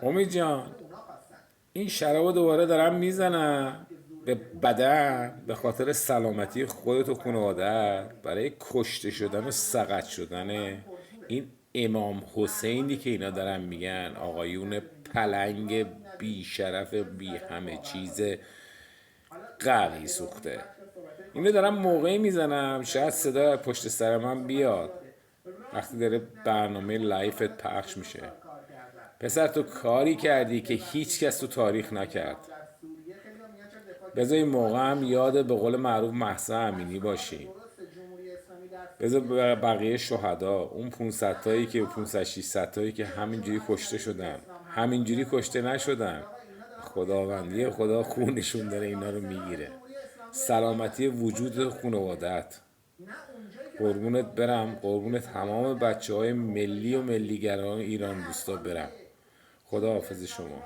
امید جان، این شراب دوباره دارم میزنم به بدن به خاطر سلامتی خودت و خانواده‌ات، برای کشته شدن و سقط شدن این امام حسینی که اینا دارن میگن، آقایون پلنگ بی شرف بی همه چیز قوی سوخته. اینو دارم موقعی میزنم شاید صدا پشت سر من بیاد وقتی داره برنامه لایفت پخش میشه. پسر تو کاری کردی که هیچ کس تو تاریخ نکرد. بذار این موقع هم یاد به قول معروف مهسا امینی باشی. بذار بقیه شهدا، اون 500 تایی که 500 600 تایی که همینجوری کشته شدن، همینجوری کشته نشدن، خداوندی خدا خونشون داره اینا رو میگیره. سلامتی وجود خانواده‌ات. قربونت برم، قربون تمام بچه های ملی و ملیگران ایران دوستا برم. خدا حافظ شما.